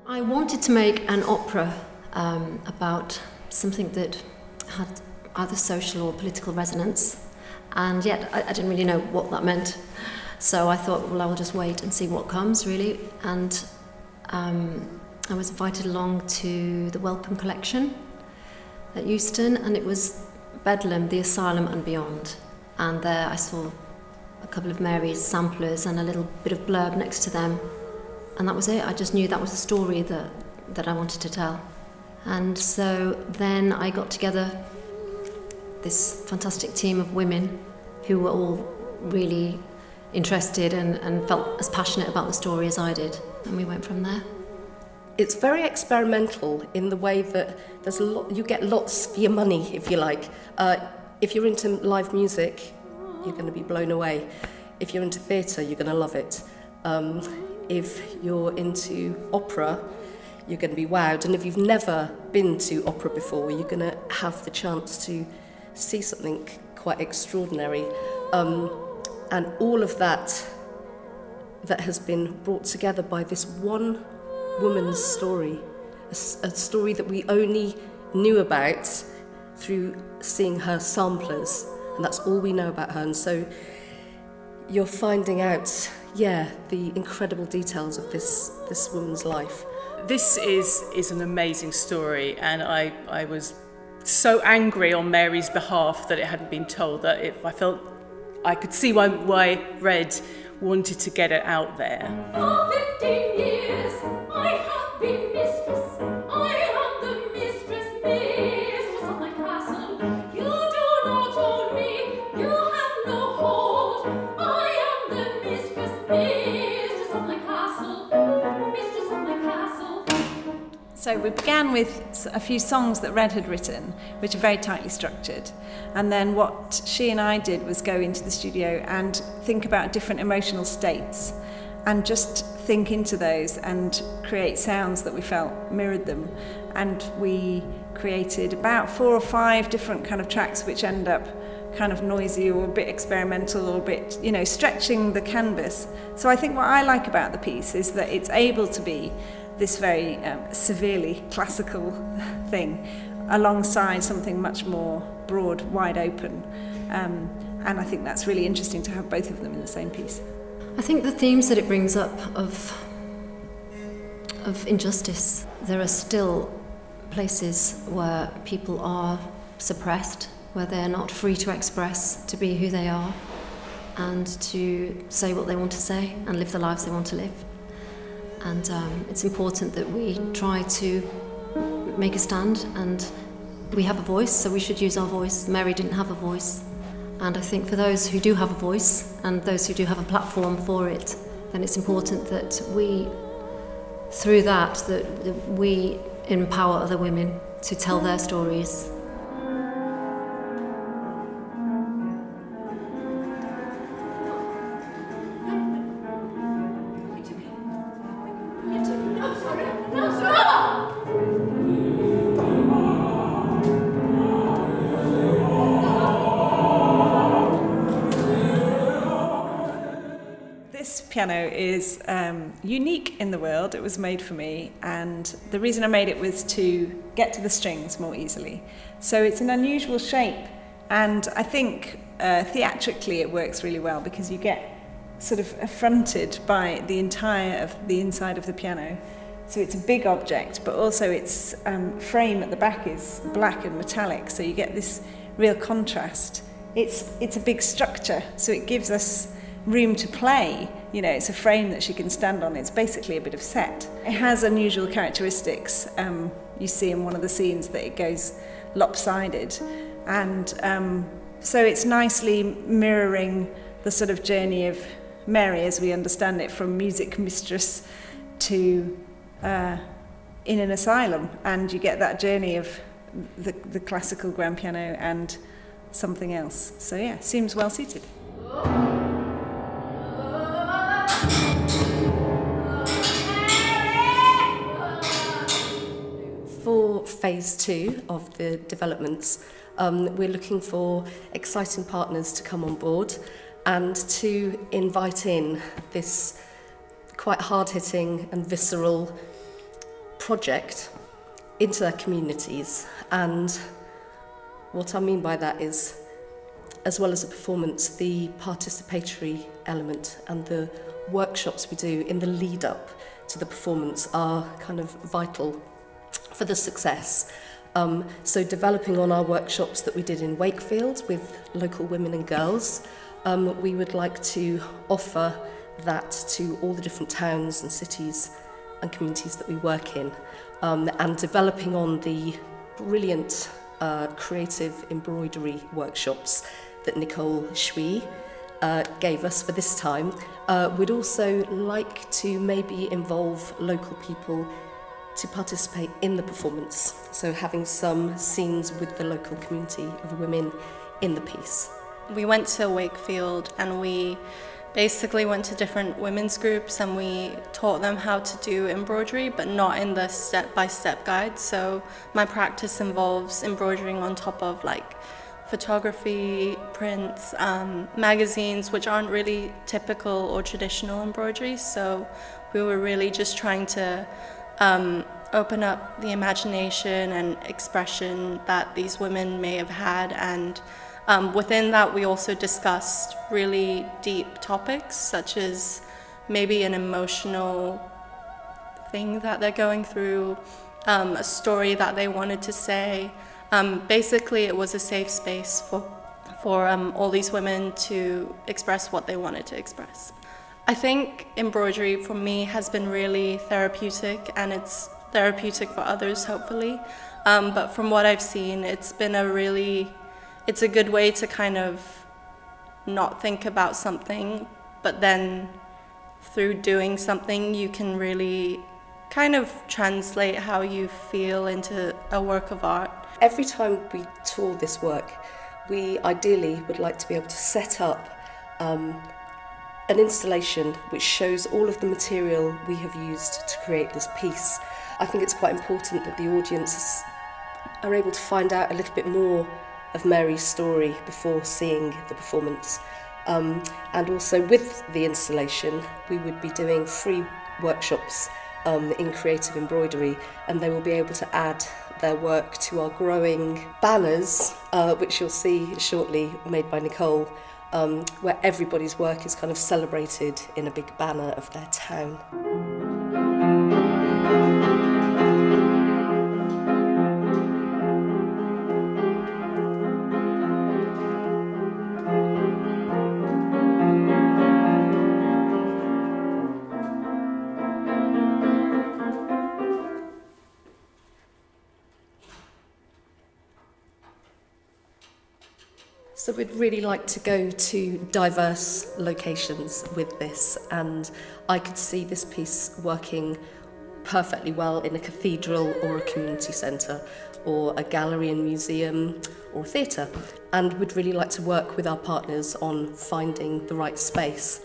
I wanted to make an opera about something that had either social or political resonance, and yet I didn't really know what that meant. So I thought, well, I'll just wait and see what comes, really. And I was invited along to the Welcome Collection at Euston, and it was Bedlam, the Asylum and Beyond. And there I saw a couple of Mary's samplers and a little bit of blurb next to them. And that was it. I just knew that was the story that I wanted to tell. And so then I got together this fantastic team of women who were all really interested and felt as passionate about the story as I did. And we went from there. It's very experimental in the way that there's a lot, you get lots for your money, if you like. If you're into live music, you're going to be blown away. If you're into theatre, you're going to love it. If you're into opera, you're going to be wowed. And if you've never been to opera before, you're going to have the chance to see something quite extraordinary. And all of that has been brought together by this one woman's story, a story that we only knew about through seeing her samplers, and that's all we know about her. And so you're finding out, yeah, the incredible details of this woman's life. This is an amazing story, and I was so angry on Mary's behalf that it hadn't been told, that I felt I could see why Red wanted to get it out there. For 15 years I have been mistress. I am the mistress of my castle. You do not own me, you have no hold. I am the mistress of my castle, mistress of my castle. So we began with a few songs that Red had written, which are very tightly structured. And then what she and I did was go into the studio and think about different emotional states and just think into those and create sounds that we felt mirrored them. And we created about 4 or 5 different kind of tracks which end up kind of noisy or a bit experimental or a bit, stretching the canvas. So I think what I like about the piece is that it's able to be this very severely classical thing alongside something much more broad, wide open. And I think that's really interesting to have both of them in the same piece. I think the themes that it brings up of injustice, there are still places where people are suppressed, where they're not free to express, to be who they are, and to say what they want to say and live the lives they want to live. And it's important that we try to make a stand, and we have a voice, so we should use our voice. Mary didn't have a voice, and I think for those who do have a voice and those who do have a platform for it, then it's important that we, through that we empower other women to tell their stories. This piano is unique in the world. It was made for me, and the reason I made it was to get to the strings more easily. So it's an unusual shape, and I think theatrically it works really well because you get sort of affronted by the entire of the inside of the piano. So it's a big object, but also its frame at the back is black and metallic, so you get this real contrast. It's a big structure, so it gives us room to play. It's a frame that she can stand on. It's basically a bit of set. It has unusual characteristics. You see in one of the scenes that it goes lopsided, and so it's nicely mirroring the sort of journey of Mary as we understand it, from music mistress to in an asylum, and you get that journey of the classical grand piano and something else. So yeah, seems well suited. For phase 2 of the developments, we're looking for exciting partners to come on board and to invite in this quite hard-hitting and visceral project into their communities. And what I mean by that is, as well as a performance, the participatory element and the workshops we do in the lead up to the performance are kind of vital for the success. So developing on our workshops that we did in Wakefield with local women and girls, we would like to offer that to all the different towns and cities and communities that we work in, and developing on the brilliant creative embroidery workshops that Nicole Shui gave us for this time. We'd also like to maybe involve local people to participate in the performance, so having some scenes with the local community of women in the piece. We went to Wakefield and we basically went to different women's groups and we taught them how to do embroidery, but not in the step-by-step guide. So my practice involves embroidering on top of like photography, prints, magazines, which aren't really typical or traditional embroidery. So we were really just trying to open up the imagination and expression that these women may have had, and within that we also discussed really deep topics such as maybe an emotional thing that they're going through, a story that they wanted to say. Basically it was a safe space for all these women to express what they wanted to express. I think embroidery for me has been really therapeutic, and it's therapeutic for others hopefully, but from what I've seen it's a good way to kind of not think about something, but then through doing something you can really kind of translate how you feel into a work of art. Every time we tour this work, we ideally would like to be able to set up an installation which shows all of the material we have used to create this piece. I think it's quite important that the audience are able to find out a little bit more of Mary's story before seeing the performance. And also with the installation, we would be doing free workshops in creative embroidery, and they will be able to add their work to our growing banners, which you'll see shortly, made by Nicole, where everybody's work is kind of celebrated in a big banner of their town. So we'd really like to go to diverse locations with this, and I could see this piece working perfectly well in a cathedral or a community centre or a gallery and museum or theatre, and we'd really like to work with our partners on finding the right space.